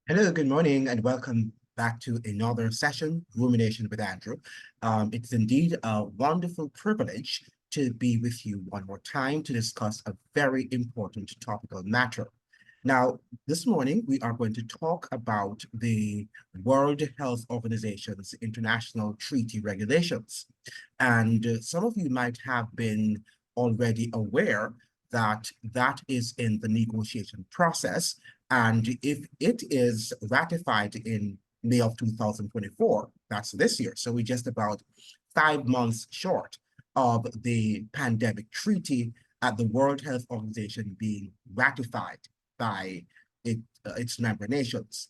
Hello, good morning, and welcome back to another session, Rumination with Andrew. It's indeed a wonderful privilege to be with you one more time to discuss a very important topical matter. Now, this morning, we are going to talk about the World Health Organization's international treaty regulations. And some of you might have been already aware that that is in the negotiation process. And if it is ratified in May of 2024, that's this year. So we're just about 5 months short of the pandemic treaty at the World Health Organization being ratified by its member nations.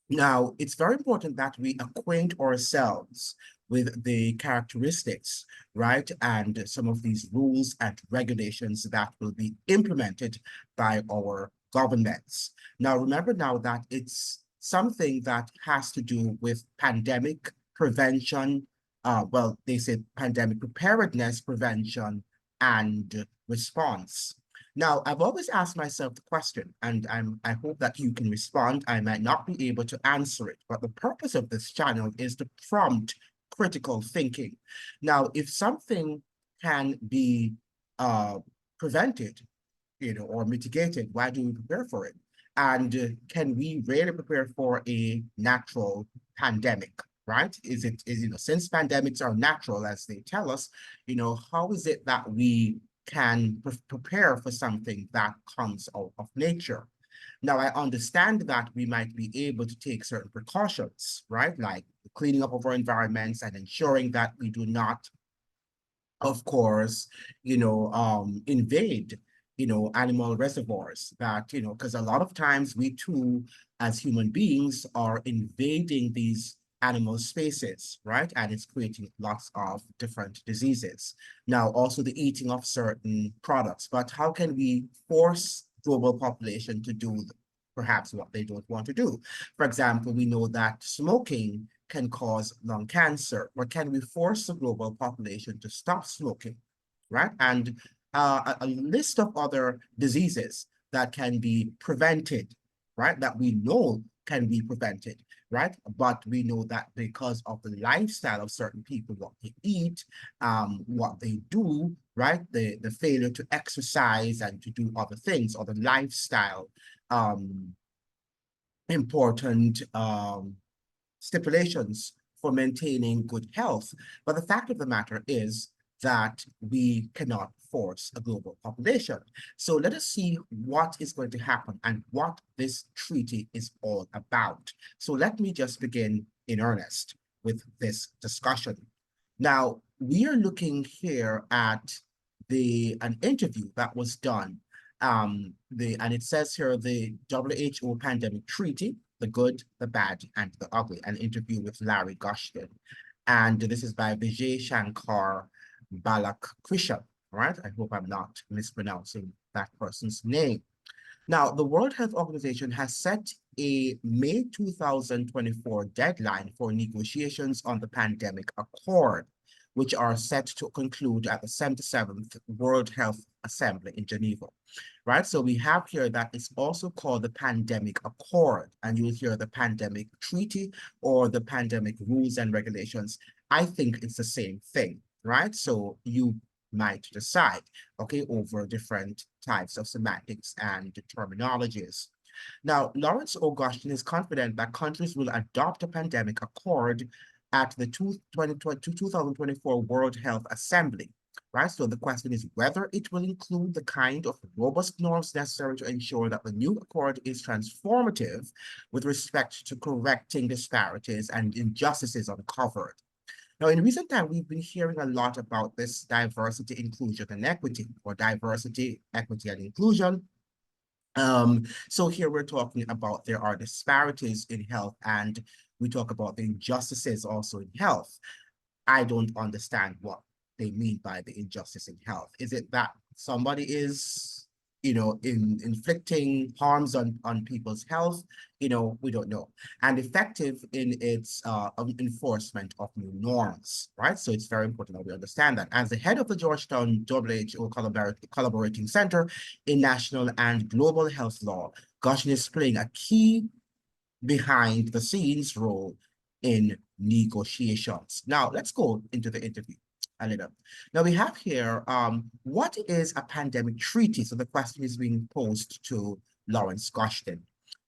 Now, it's very important that we acquaint ourselves with the characteristics, right, and some of these rules and regulations that will be implemented by our governments. Now, remember now that it's something that has to do with pandemic prevention. Well, they say pandemic preparedness, prevention, and response. Now, I've always asked myself the question, and I hope that you can respond. I might not be able to answer it, but the purpose of this channel is to prompt critical thinking. Now, if something can be prevented, or mitigated, why do we prepare for it? And can we really prepare for a natural pandemic? Right? Since pandemics are natural, as they tell us, how is it that we can prepare for something that comes out of nature? Now, I understand that we might be able to take certain precautions, right? Like cleaning up of our environments and ensuring that we do not, of course, invade, animal reservoirs that, because a lot of times we too, as human beings, are invading these animal spaces, right? And it's creating lots of different diseases. Now, also the eating of certain products, but how can we force global population to do perhaps what they don't want to do? For example, we know that smoking can cause lung cancer, but can we force the global population to stop smoking, right? And a list of other diseases that can be prevented, right? That we know can be prevented, right? But we know that because of the lifestyle of certain people, what they eat, what they do, right? The failure to exercise and to do other things, or the lifestyle important stipulations for maintaining good health. But the fact of the matter is that we cannot force a global population. So let us see what is going to happen and what this treaty is all about. So let me just begin in earnest with this discussion. Now, we are looking here at an interview that was done. And it says here the WHO Pandemic Treaty, the Good, the Bad, and the Ugly, an interview with Larry Gushkin. And this is by Vijay Shankar Balakrishan, right? I hope I'm not mispronouncing that person's name. Now, the World Health Organization has set a May 2024 deadline for negotiations on the pandemic accord, which are set to conclude at the 77th World Health Assembly in Geneva, right? So we have here that it's also called the Pandemic Accord, and you'll hear the Pandemic Treaty or the Pandemic Rules and Regulations. I think it's the same thing, right? So you might decide, okay, over different types of semantics and terminologies. Now, Lawrence Augustin is confident that countries will adopt a pandemic accord at the 2024 World Health Assembly, right? So the question is whether it will include the kind of robust norms necessary to ensure that the new accord is transformative with respect to correcting disparities and injustices uncovered. Now, in recent time, we've been hearing a lot about this diversity, inclusion, and equity, or diversity, equity, and inclusion. So here we're talking about there are disparities in health, and we talk about the injustices also in health. I don't understand what they mean by the injustice in health. Is it that somebody is, inflicting harms on people's health? We don't know. And effective in its enforcement of new norms, right? So it's very important that we understand that. As the head of the Georgetown WHO Collaborating Center in National and Global Health Law, Goshen is playing a key behind the scenes role in negotiations. Now, let's go into the interview a little. Now, we have here, what is a pandemic treaty? So the question is being posed to Lawrence Goshton.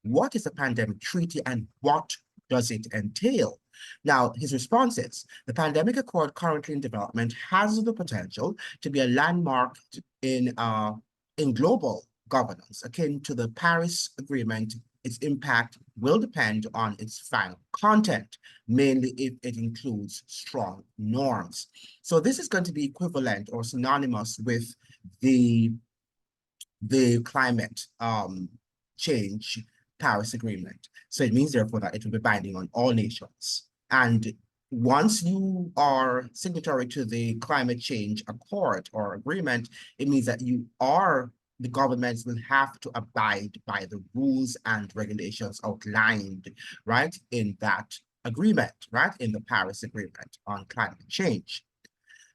What is a pandemic treaty and what does it entail? Now, his response is, the pandemic accord currently in development has the potential to be a landmark in global governance, akin to the Paris Agreement. Its impact will depend on its final content, mainly if it includes strong norms. So this is going to be equivalent or synonymous with the climate change Paris Agreement. So it means, therefore, that it will be binding on all nations. And once you are signatory to the climate change accord or agreement, it means that the governments will have to abide by the rules and regulations outlined, right, in that agreement, right, in the Paris Agreement on climate change.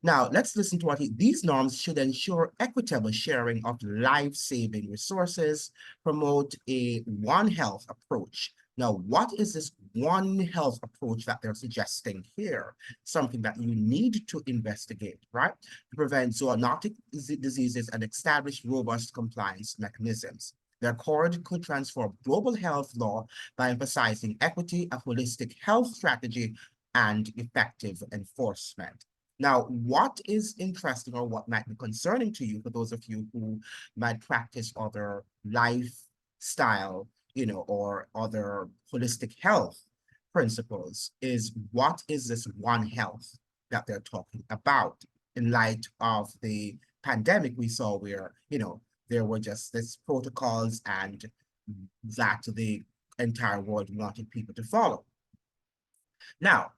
Now, let's listen to these norms should ensure equitable sharing of life-saving resources, promote a One Health approach. Now, what is this One Health approach that they're suggesting here? Something that you need to investigate, right? To prevent zoonotic diseases and establish robust compliance mechanisms. The accord could transform global health law by emphasizing equity, a holistic health strategy, and effective enforcement. Now, what is interesting or what might be concerning to you for those of you who might practice other lifestyle, or other holistic health principles is, what is this One Health that they're talking about in light of the pandemic we saw where, there were just these protocols and that the entire world wanted people to follow. Now,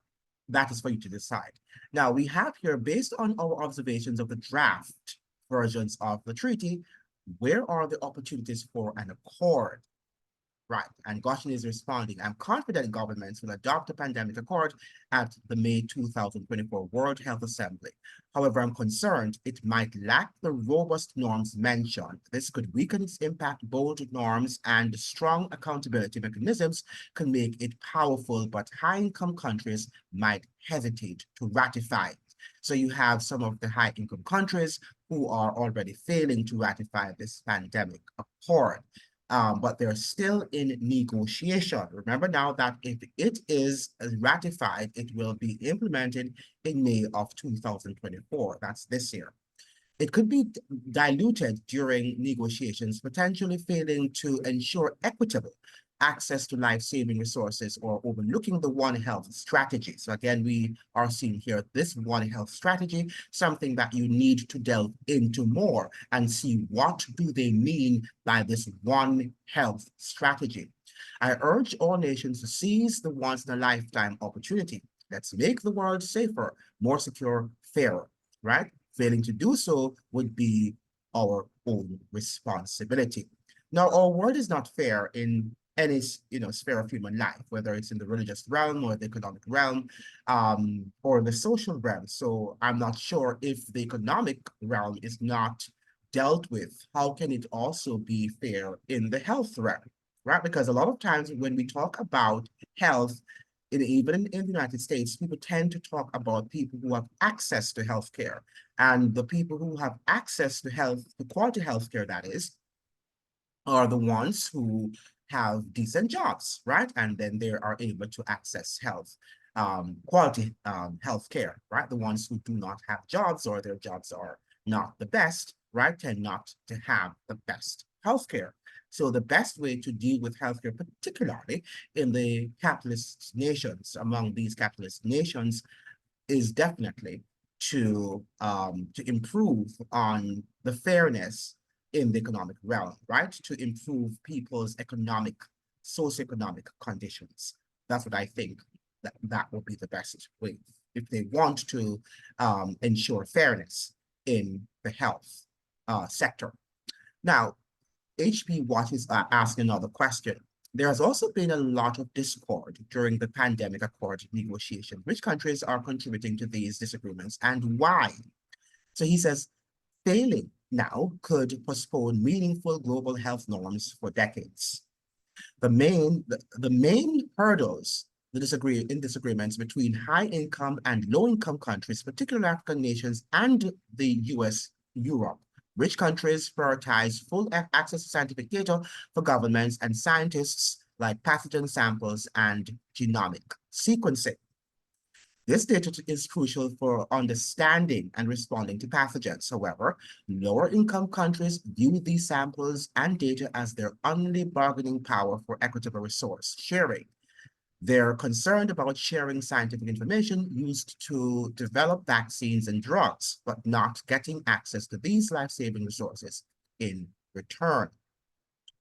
that is for you to decide. Now, we have here, based on our observations of the draft versions of the treaty, where are the opportunities for an accord? Right, and Goshen is responding, I'm confident governments will adopt a pandemic accord at the May 2024 World Health Assembly. However, I'm concerned it might lack the robust norms mentioned. This could weaken its impact. Bold norms and strong accountability mechanisms can make it powerful, but high-income countries might hesitate to ratify. So you have some of the high-income countries who are already failing to ratify this pandemic accord. But they're still in negotiation. Remember now that if it is ratified, it will be implemented in May of 2024. That's this year. It could be diluted during negotiations, potentially failing to ensure equitable access to life-saving resources or overlooking the One Health strategy. So again, we are seeing here this One Health strategy, something that you need to delve into more and see what do they mean by this One Health strategy. I urge all nations to seize the once-in-a-lifetime opportunity. Let's make the world safer, more secure, fairer, right? Failing to do so would be our own responsibility. Now, our world is not fair in any sphere of human life, whether it's in the religious realm or the economic realm, or the social realm. So I'm not sure if the economic realm is not dealt with, how can it also be fair in the health realm, right? Because a lot of times when we talk about health, even in the United States, people tend to talk about people who have access to healthcare. And the people who have access to the quality healthcare, that is, are the ones who have decent jobs, right? And then they are able to access quality health care, right? The ones who do not have jobs or their jobs are not the best, right, tend not to have the best healthcare. So the best way to deal with healthcare, particularly in the capitalist nations, among these capitalist nations, is definitely to improve on the fairness in the economic realm, right? To improve people's socioeconomic conditions. That's what I think that would be the best way if they want to ensure fairness in the health sector. Now, HP Watch is asking another question. There has also been a lot of discord during the pandemic accord negotiation. Which countries are contributing to these disagreements and why? So he says, failing now could postpone meaningful global health norms for decades. The main hurdles, disagreements between high income and low income countries, particularly African nations and the US, Europe. Rich countries prioritize full access to scientific data for governments and scientists like pathogen samples and genomic sequencing. This data is crucial for understanding and responding to pathogens. However, lower income countries view these samples and data as their only bargaining power for equitable resource sharing. They're concerned about sharing scientific information used to develop vaccines and drugs, but not getting access to these life-saving resources in return.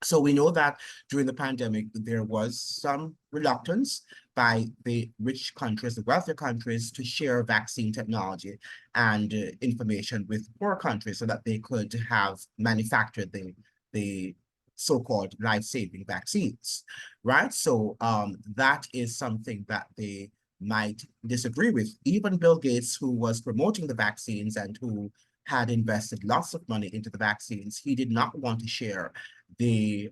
So we know that during the pandemic, there was some reluctance by the rich countries, the wealthier countries, to share vaccine technology and information with poor countries so that they could have manufactured the so-called life-saving vaccines, right? So that is something that they might disagree with. Even Bill Gates, who was promoting the vaccines and who had invested lots of money into the vaccines, he did not want to share the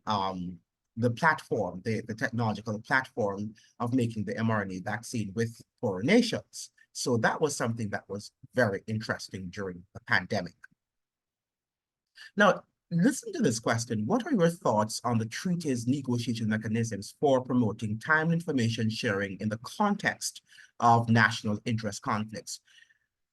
platform, the technological platform of making the mRNA vaccine with foreign nations. So that was something that was very interesting during the pandemic. Now, listen to this question. What are your thoughts on the treaty's negotiation mechanisms for promoting timely information sharing in the context of national interest conflicts?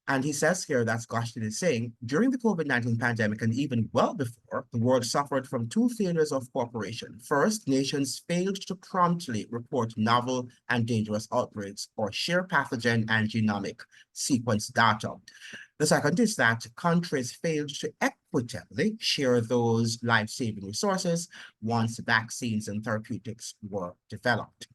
And he says here, that's Goshtin is saying, during the COVID-19 pandemic and even well before, the world suffered from two failures of cooperation. First, nations failed to promptly report novel and dangerous outbreaks or share pathogen and genomic sequence data. The second is that countries failed to equitably share those life-saving resources once vaccines and therapeutics were developed.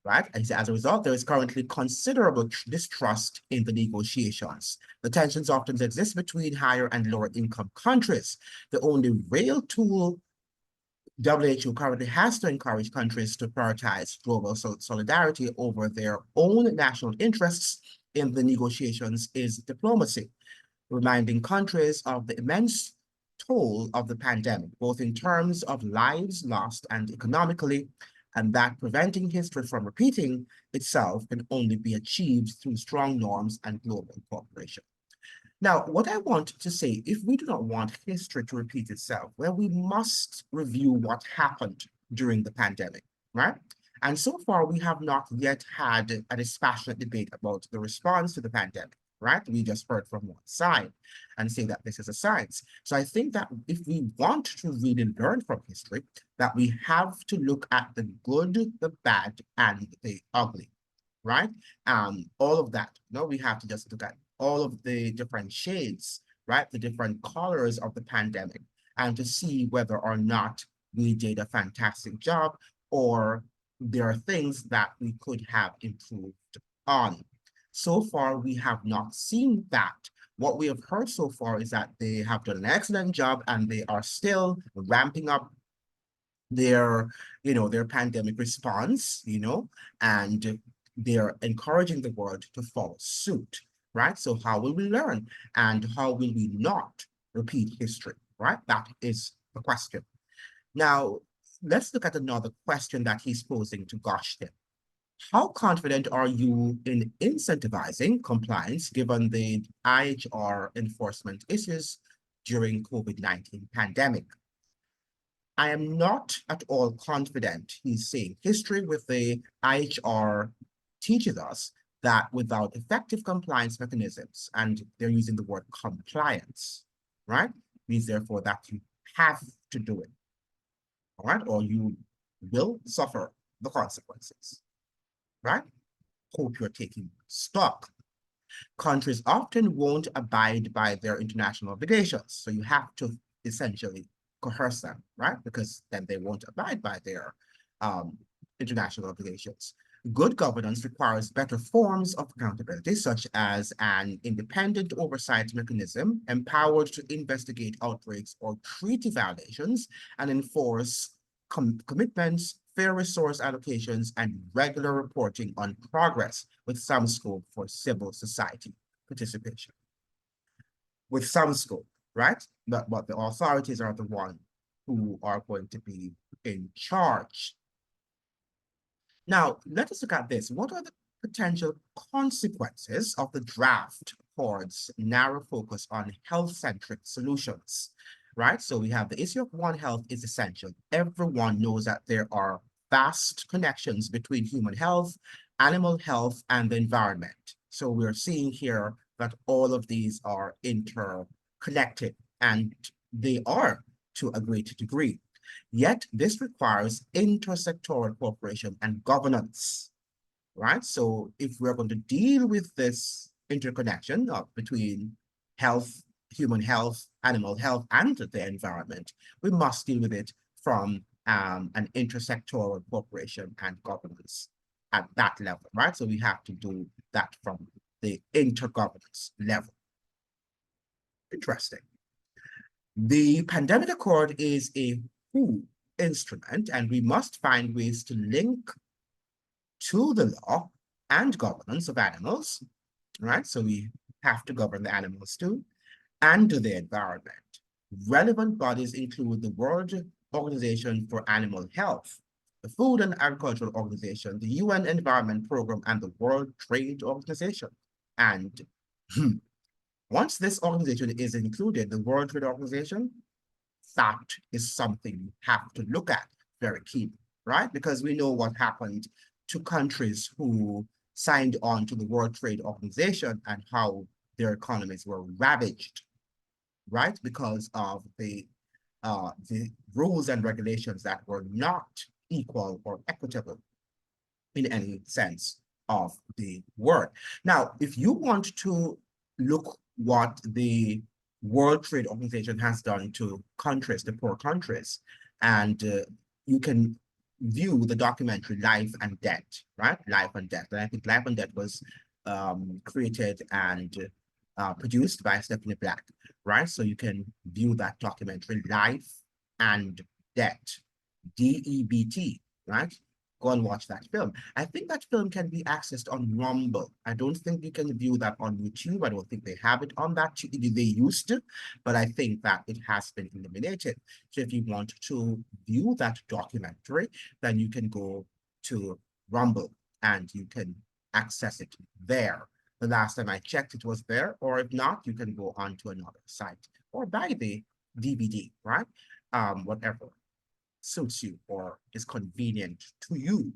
Right? And as a result, there is currently considerable distrust in the negotiations. The tensions often exist between higher and lower income countries. The only real tool WHO currently has to encourage countries to prioritize global solidarity over their own national interests in the negotiations is diplomacy, reminding countries of the immense toll of the pandemic, both in terms of lives lost and economically, and that preventing history from repeating itself can only be achieved through strong norms and global cooperation. Now, what I want to say, if we do not want history to repeat itself, well, we must review what happened during the pandemic, right? And so far, we have not yet had a dispassionate debate about the response to the pandemic, right? We just heard from one side and say that this is a science. So I think that if we want to really learn from history, that we have to look at the good, the bad, and the ugly, right? All of that. No, we have to just look at all of the different shades, right? The different colors of the pandemic, and to see whether or not we did a fantastic job or there are things that we could have improved on. So far, we have not seen that. What we have heard so far is that they have done an excellent job and they are still ramping up their, their pandemic response, and they're encouraging the world to follow suit, right? So how will we learn and how will we not repeat history, right? That is the question. Now, let's look at another question that he's posing to Goshtin. How confident are you in incentivizing compliance given the IHR enforcement issues during COVID-19 pandemic? I am not at all confident, he's saying. History with the IHR teaches us that without effective compliance mechanisms, and they're using the word compliance, right? Means therefore that you have to do it, all right? Or you will suffer the consequences, right? Hope you're taking stock. Countries often won't abide by their international obligations. So you have to essentially coerce them, right? Because then they won't abide by their international obligations. Good governance requires better forms of accountability, such as an independent oversight mechanism empowered to investigate outbreaks or treaty violations and enforce commitments, fair resource allocations, and regular reporting on progress, with some scope for civil society participation. With some scope, right? But the authorities are the one who are going to be in charge. Now, let us look at this. What are the potential consequences of the draft Accords narrow focus on health-centric solutions? Right? So we have the issue of One Health is essential. Everyone knows that there are vast connections between human health, animal health, and the environment. So we're seeing here that all of these are interconnected, and they are to a great degree. Yet this requires intersectoral cooperation and governance, right? So if we're going to deal with this interconnection between health, human health, animal health, and the environment, we must deal with it from an intersectoral cooperation and governance at that level, right? So we have to do that from the intergovernance level. Interesting. The pandemic accord is a WHO instrument, and we must find ways to link to the law and governance of animals, right? So we have to govern the animals too, and to the environment. Relevant bodies include the World Organization for Animal Health, the Food and Agricultural Organization, the UN Environment Program, and the World Trade Organization. And once this organization is included, the World Trade Organization, that is something you have to look at very keenly, right? Because we know what happened to countries who signed on to the World Trade Organization and how their economies were ravaged, right? Because of the rules and regulations that were not equal or equitable in any sense of the word. Now, if you want to look what the World Trade Organization has done to countries, the poor countries, and you can view the documentary Life and Debt, right? Life and Debt. And I think Life and Debt was created and produced by Stephanie Black, right? So you can view that documentary Life and Debt, DEBT, right? Go and watch that film. I think that film can be accessed on Rumble. I don't think you can view that on YouTube. I don't think they have it on that. They used to, but I think that it has been eliminated. So if you want to view that documentary, then you can go to Rumble and you can access it there. The last time I checked, it was there, or if not, you can go on to another site or buy the DVD, right? Whatever suits you or is convenient to you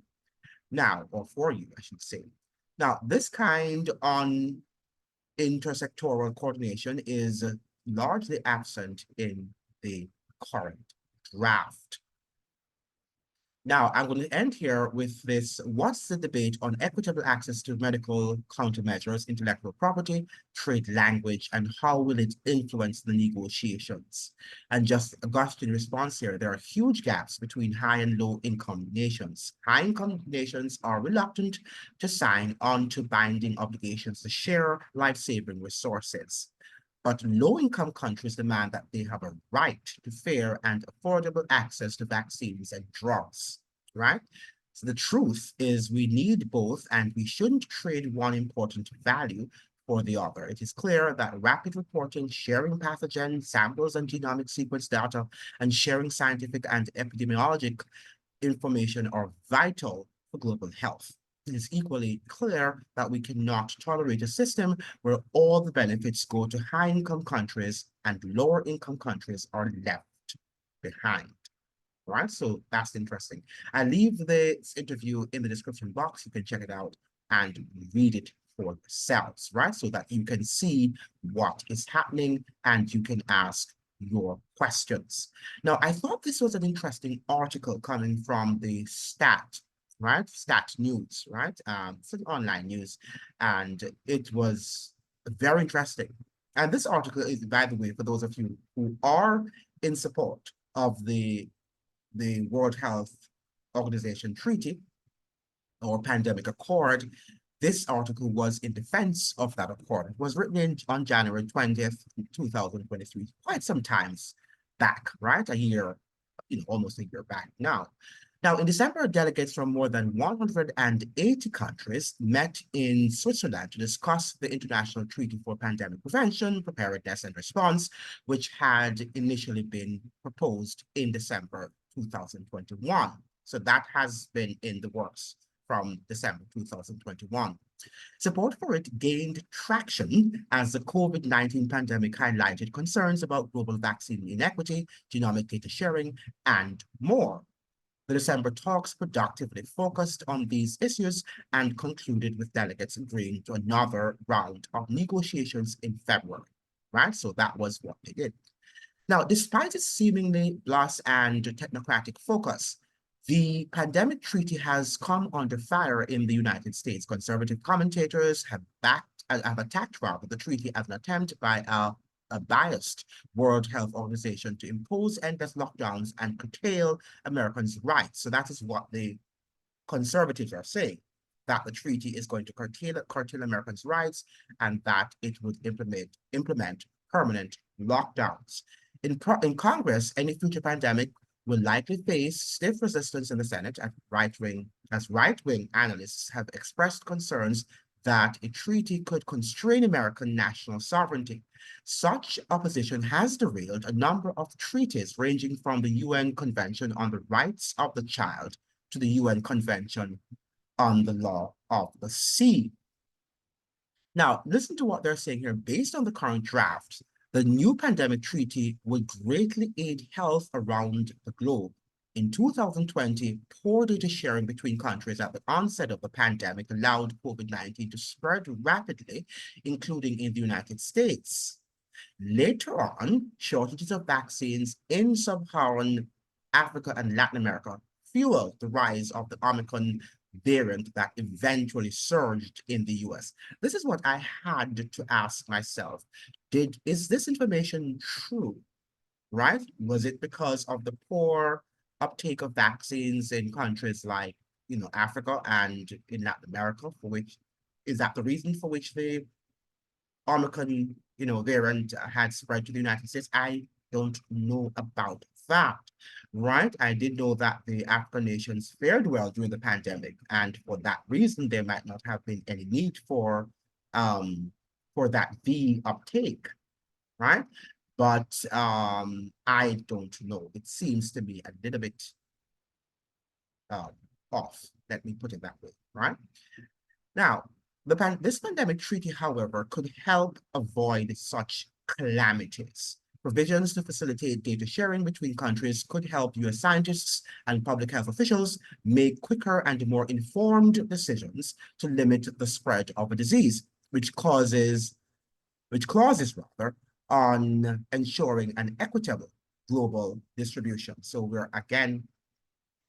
now, or for you, I should say. Now, this kind on intersectoral coordination is largely absent in the current draft. Now, I'm going to end here with this. What's the debate on equitable access to medical countermeasures, intellectual property, trade language, and how will it influence the negotiations? And just a Augustine response here, there are huge gaps between high and low income nations. High income nations are reluctant to sign on to binding obligations to share life-saving resources. But low-income countries demand that they have a right to fair and affordable access to vaccines and drugs, right? So the truth is we need both, and we shouldn't trade one important value for the other. It is clear that rapid reporting, sharing pathogen samples and genomic sequence data, and sharing scientific and epidemiologic information are vital for global health. It is equally clear that we cannot tolerate a system where all the benefits go to high-income countries and lower-income countries are left behind. Right? So that's interesting. I leave this interview in the description box. You can check it out and read it for yourselves, right? So that you can see what is happening and you can ask your questions. Now, I thought this was an interesting article coming from the right? Stat News, right? It's an online news, and it was very interesting. And this article is, by the way, for those of you who are in support of the World Health Organization Treaty or Pandemic Accord, this article was in defense of that accord. It was written on January 20th, 2023, quite some times back, right? A year, almost a year back now. Now, in December, delegates from more than 180 countries met in Switzerland to discuss the International Treaty for Pandemic Prevention, Preparedness and Response, which had initially been proposed in December 2021. So that has been in the works from December 2021. Support for it gained traction as the COVID-19 pandemic highlighted concerns about global vaccine inequity, genomic data sharing, and more. The December talks productively focused on these issues and concluded with delegates agreeing to another round of negotiations in February, right? So that was what they did. Now, despite its seemingly loss and technocratic focus, the pandemic treaty has come under fire in the United States. Conservative commentators have attacked rather the treaty as an attempt by a biased World Health Organization to impose endless lockdowns and curtail Americans' rights. So that is what the conservatives are saying, that the treaty is going to curtail Americans' rights and that it would implement permanent lockdowns. In Congress, any future pandemic will likely face stiff resistance in the Senate as right-wing analysts have expressed concerns that a treaty could constrain American national sovereignty. Such opposition has derailed a number of treaties ranging from the UN Convention on the Rights of the Child to the UN Convention on the Law of the Sea. Now, listen to what they're saying here. Based on the current draft, the new pandemic treaty will greatly aid health around the globe. In 2020, poor data sharing between countries at the onset of the pandemic allowed COVID-19 to spread rapidly, including in the United States. Later on, shortages of vaccines in sub-Saharan Africa and Latin America fueled the rise of the Omicron variant that eventually surged in the US. This is what I had to ask myself. Is this information true, right? Was it because of the poor uptake of vaccines in countries like, Africa and in Latin America, is that the reason for which the Omicron, variant had spread to the United States? I don't know about that, right? I did know that the African nations fared well during the pandemic, and for that reason, there might not have been any need for that V uptake, right? But I don't know. It seems to be a little bit um, off. Let me put it that way, right? Now, this pandemic treaty, however, could help avoid such calamities. Provisions to facilitate data sharing between countries could help US scientists and public health officials make quicker and more informed decisions to limit the spread of a disease, which clauses rather on ensuring an equitable global distribution. So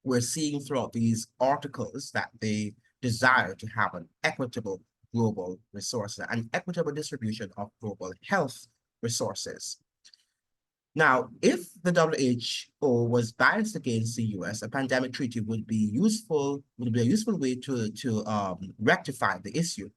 we're seeing throughout these articles that they desire to have an equitable global resource, an equitable distribution of global health resources. Now, if the WHO was biased against the US, a pandemic treaty would be a useful way to rectify the issue.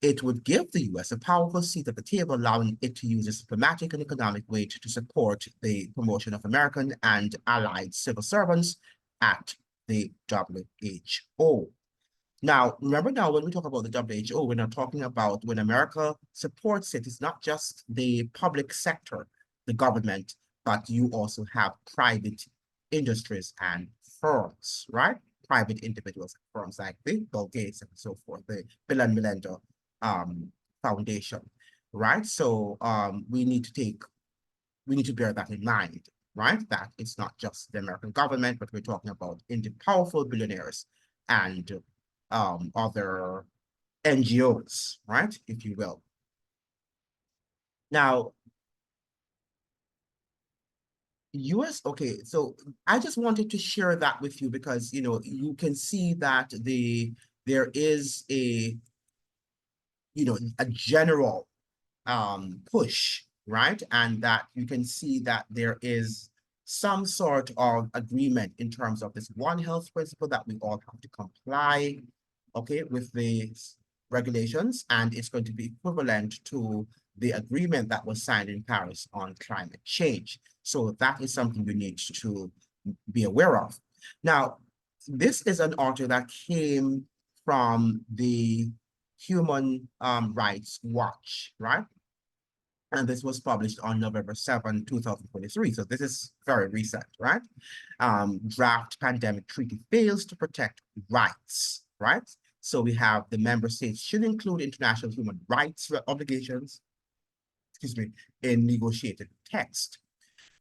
It would give the US a powerful seat at the table, allowing it to use its diplomatic and economic weight to support the promotion of American and allied civil servants at the WHO. Now, remember now, when we talk about the WHO, we're not talking about when America supports it. It's not just the public sector, the government, but you also have private industries and firms, right? Private individuals and firms like the Bill Gates and so forth, the Bill and Melinda Foundation, right? So we need to bear that in mind, right? That it's not just the American government, but we're talking about powerful billionaires and other NGOs, right? If you will. Now, okay, so I just wanted to share that with you because, you can see that there is a general push, right? And that you can see that there is some sort of agreement in terms of this One Health principle that we all have to comply, okay, with the regulations, and it's going to be equivalent to the agreement that was signed in Paris on climate change. So that is something you need to be aware of. Now, this is an article that came from the Human Rights Watch, right? And this was published on November 7, 2023. So this is very recent, right? Draft pandemic treaty fails to protect rights. right? So we have the member states should include international human rights obligations, excuse me, in negotiated text,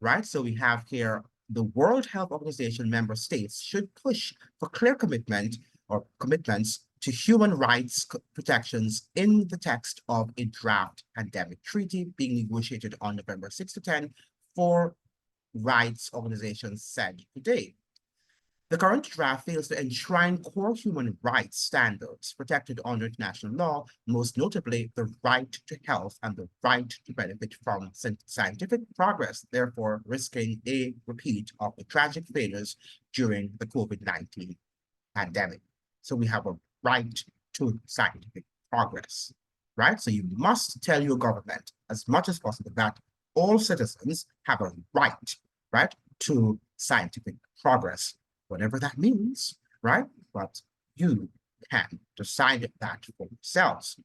right? So we have here the World Health Organization member states should push for clear commitment or commitments to human rights protections in the text of a draft pandemic treaty being negotiated on November 6 to 10 for rights organizations said today. The current draft fails to enshrine core human rights standards protected under international law, most notably the right to health and the right to benefit from scientific progress, therefore risking a repeat of the tragic failures during the COVID-19 pandemic. So we have a right to scientific progress, right? So you must tell your government as much as possible that all citizens have a right, to scientific progress, whatever that means, right? But you can decide that for yourselves.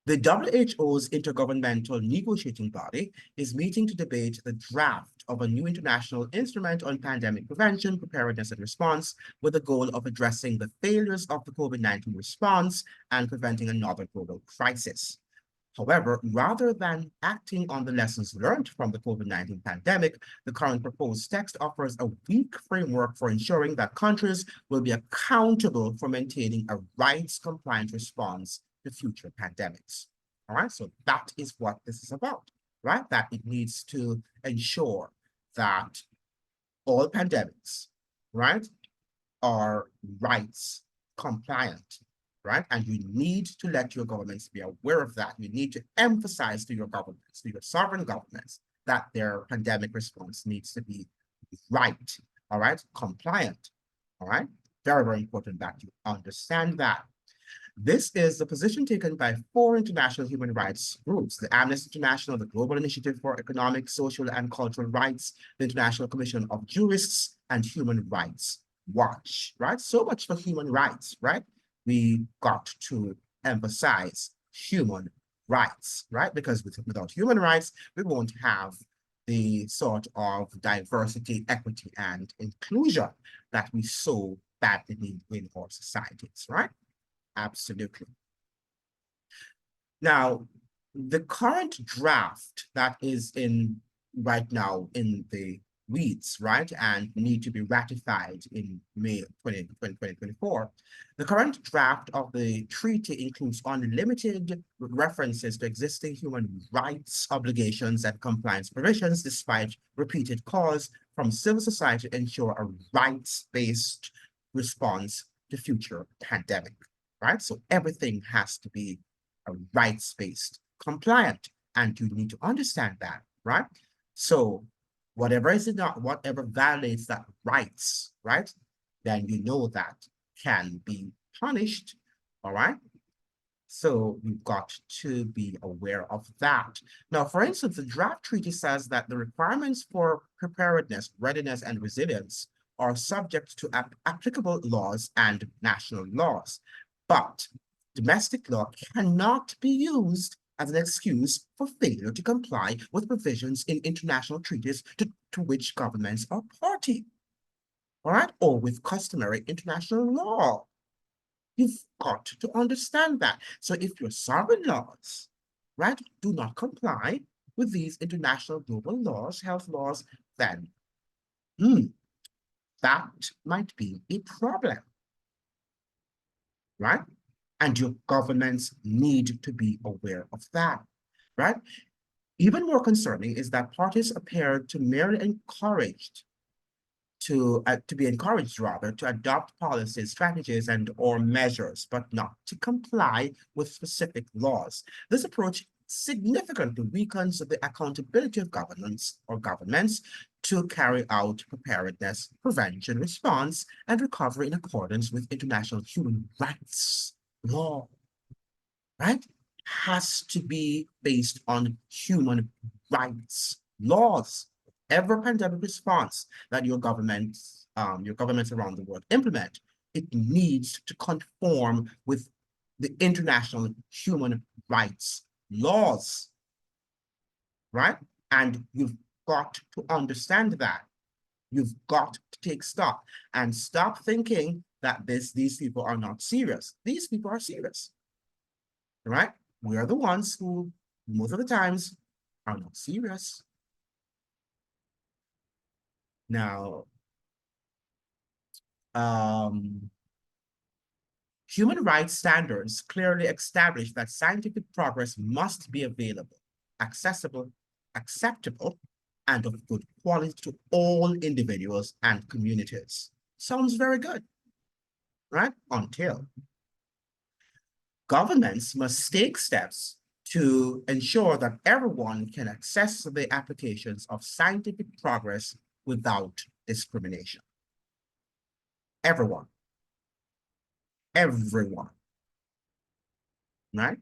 The WHO's intergovernmental negotiating body is meeting to debate the draft of a new international instrument on pandemic prevention, preparedness, and response, with the goal of addressing the failures of the COVID-19 response and preventing another global crisis. However, rather than acting on the lessons learned from the COVID-19 pandemic, the current proposed text offers a weak framework for ensuring that countries will be accountable for maintaining a rights-compliant response to future pandemics. All right, so that is what this is about, right? That it needs to ensure that all pandemics, right, are rights compliant, right? And you need to let your governments be aware of that. You need to emphasize to your governments, to your sovereign governments, that their pandemic response needs to be right, all right, compliant, all right? Very, very important that you understand that. This is the position taken by 4 international human rights groups: the Amnesty International, the Global Initiative for Economic, Social, and Cultural Rights, the International Commission of Jurists, and Human Rights Watch, right? So much for human rights, right? We got to emphasize human rights, right? Because without human rights, we won't have the sort of diversity, equity, and inclusion that we so badly need in our societies, right? Absolutely. Now, the current draft that is in right now in the weeds, right, and need to be ratified in May 2024, the current draft of the treaty includes unlimited references to existing human rights obligations and compliance provisions, despite repeated calls from civil society to ensure a rights-based response to future pandemic, right? So everything has to be a rights-based compliant, and you need to understand that, right? So whatever is not, whatever violates that rights, right, then you know that can be punished, all right? So you've got to be aware of that. Now, for instance, the draft treaty says that the requirements for preparedness, readiness, and resilience are subject to applicable laws and national laws. But domestic law cannot be used as an excuse for failure to comply with provisions in international treaties to which governments are party, all right, or with customary international law. You've got to understand that. So if your sovereign laws, right, do not comply with these international global laws, health laws, then that might be a problem, right? And your governments need to be aware of that, right? Even more concerning is that parties appear to merely to be encouraged rather to adopt policies, strategies, and or measures, but not to comply with specific laws. This approach significantly weakens the accountability of governments or governments to carry out preparedness, prevention, response, and recovery in accordance with international human rights law, right? Has to be based on human rights laws. Every pandemic response that your governments around the world implement, it needs to conform with the international human rights laws, right? And you've got to understand that. You've got to take stock and stop thinking that these people are not serious. These people are serious, right? We are the ones who, most of the times, are not serious. Now, um, human rights standards clearly establish that scientific progress must be available, accessible, acceptable, and of good quality to all individuals and communities. Sounds very good, right? Until governments must take steps to ensure that everyone can access the applications of scientific progress without discrimination. Everyone, everyone, right?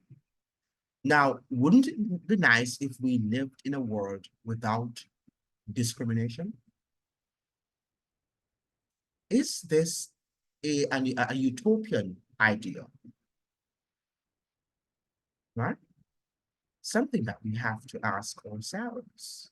Now, wouldn't it be nice if we lived in a world without discrimination? Is this a utopian idea, right? Something that we have to ask ourselves.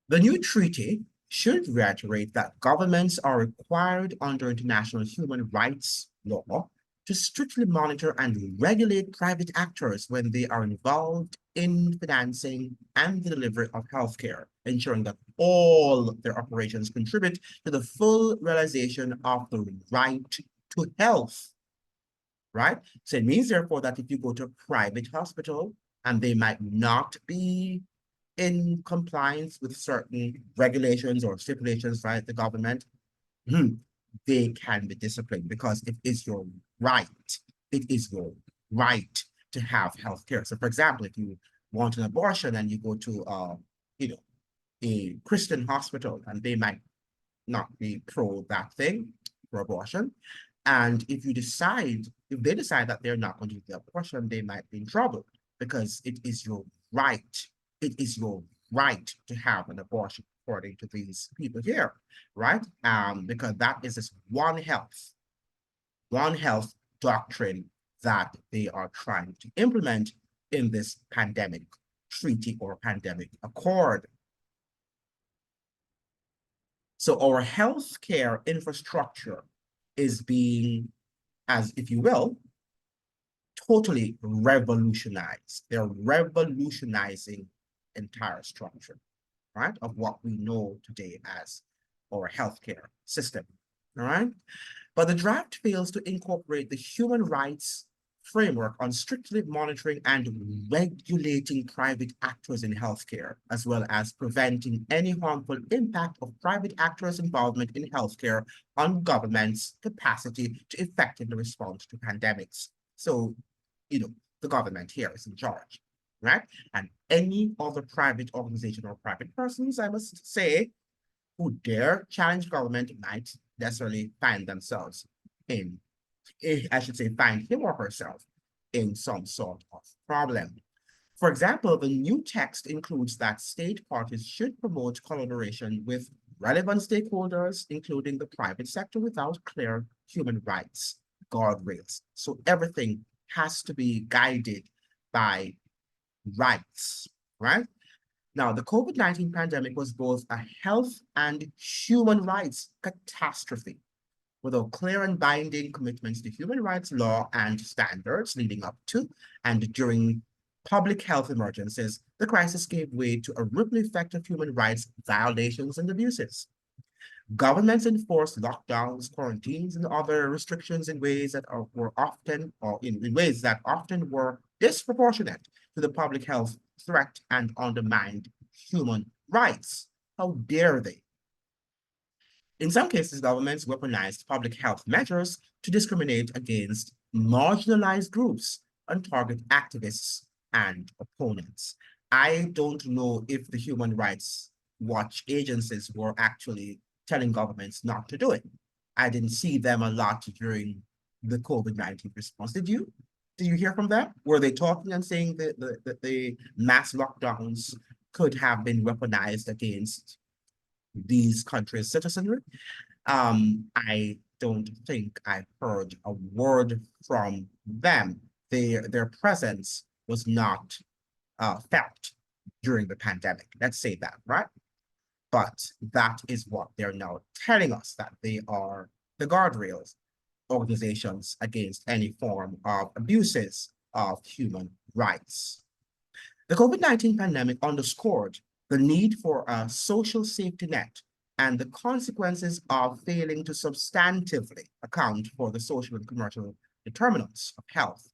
The new treaty should reiterate that governments are required under international human rights law to strictly monitor and regulate private actors when they are involved in financing and the delivery of healthcare, ensuring that all their operations contribute to the full realization of the right to health, right? So it means, therefore, that if you go to a private hospital and they might not be in compliance with certain regulations or stipulations by the government, they can be disciplined because it is your right. It is your right to have health care. So, for example, if you want an abortion and you go to, you know, a Christian hospital and they might not be pro that thing for abortion, and if they decide that they're not going to do the abortion, they might be in trouble because it is your right. It is your right to have an abortion, according to these people here, right? Because that is this one health doctrine that they are trying to implement in this pandemic treaty or pandemic accord. So our healthcare infrastructure is being, as if you will, totally revolutionized. They're revolutionizing entire structure, right, of what we know today as our healthcare system, all right? But the draft fails to incorporate the human rights framework on strictly monitoring and regulating private actors in healthcare, as well as preventing any harmful impact of private actors' involvement in healthcare on government's capacity to effectively respond to pandemics. So, the government here is in charge, right? And any other private organization or private persons, I must say, who dare challenge government might necessarily find themselves in, I should say, find him or herself in some sort of problem. For example, the new text includes that state parties should promote collaboration with relevant stakeholders, including the private sector, without clear human rights guardrails. So everything has to be guided by rights, right? Now, the COVID-19 pandemic was both a health and human rights catastrophe, without clear and binding commitments to human rights law and standards leading up to and during public health emergencies. The crisis gave way to a ripple effect of human rights violations and abuses. Governments enforced lockdowns, quarantines, and other restrictions in ways that were often, or in ways that often were disproportionate to the public health threat and undermined human rights. How dare they? In some cases, governments weaponized public health measures to discriminate against marginalized groups and target activists and opponents. I don't know if the human rights watch agencies were actually telling governments not to do it. I didn't see them a lot during the COVID-19 response. Did you? Did you hear from them? Were they talking and saying that the mass lockdowns could have been weaponized against these countries' citizenry? I don't think I heard a word from them. Their presence was not felt during the pandemic. Let's say that, right? But that is what they're now telling us, that they are the guardrails organizations against any form of abuses of human rights. The COVID-19 pandemic underscored the need for a social safety net and the consequences of failing to substantively account for the social and commercial determinants of health.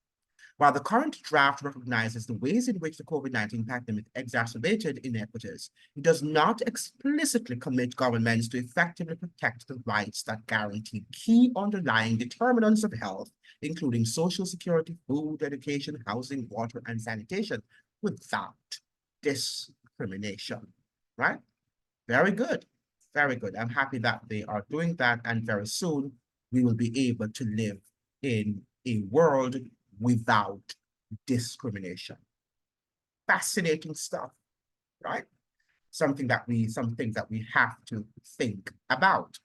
While the current draft recognizes the ways in which the COVID-19 pandemic exacerbated inequities, it does not explicitly commit governments to effectively protect the rights that guarantee key underlying determinants of health, including social security, food, education, housing, water, and sanitation, without discrimination. Right? Very good. Very good. I'm happy that they are doing that, and very soon we will be able to live in a world without discrimination. Fascinating stuff, right? Some things that we have to think about,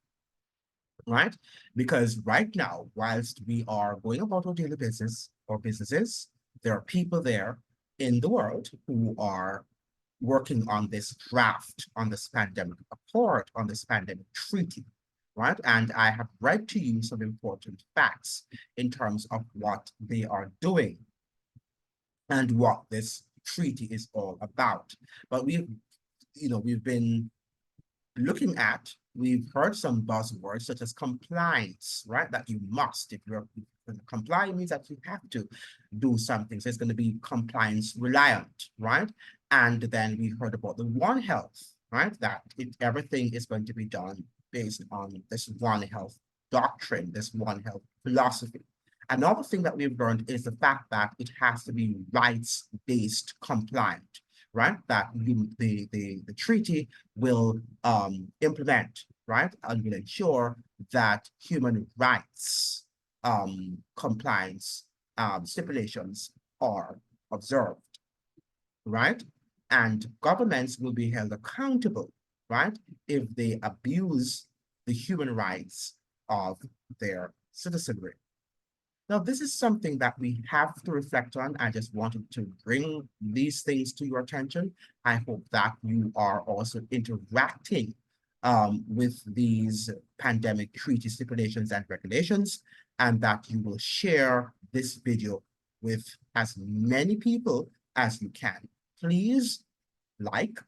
right? Because right now, whilst we are going about our daily business or businesses, there are people there in the world who are working on this draft, on this pandemic accord, on this pandemic treaty, right? And I have read to you some important facts in terms of what they are doing and what this treaty is all about. But we've been looking at, we've heard some buzzwords such as compliance, right? That you must, if you're comply means that you have to do something. So it's going to be compliance reliant, right? And then we heard about the One Health, right? That everything is going to be done based on this One Health doctrine, this One Health philosophy. Another thing that we've learned is the fact that it has to be rights-based compliant, right? That the treaty will implement, right? And will ensure that human rights compliance stipulations are observed, right? And governments will be held accountable, right? If they abuse the human rights of their citizenry. Now, this is something that we have to reflect on. I just wanted to bring these things to your attention. I hope that you are also interacting with these pandemic treaty stipulations and regulations, and that you will share this video with as many people as you can. Please like,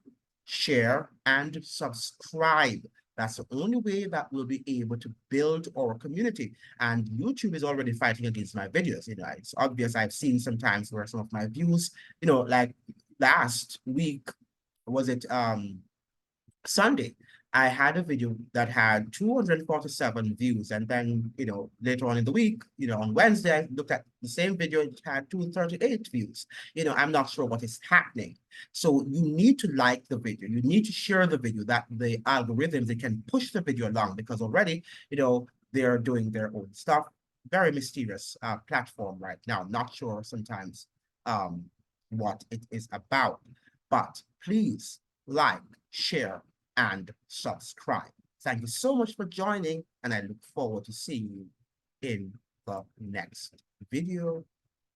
share, and subscribe. That's the only way that we'll be able to build our community. And YouTube is already fighting against my videos. It's obvious. I've seen sometimes where some of my views, like last week, was it Sunday, I had a video that had 247 views. And then, later on in the week, on Wednesday, I looked at the same video, it had 238 views. I'm not sure what is happening. So you need to like the video. You need to share the video, that the algorithms, they can push the video along, because already, they're doing their own stuff. Very mysterious platform right now. Not sure sometimes what it is about. But please like, share, and subscribe. Thank you so much for joining, and I look forward to seeing you in the next video.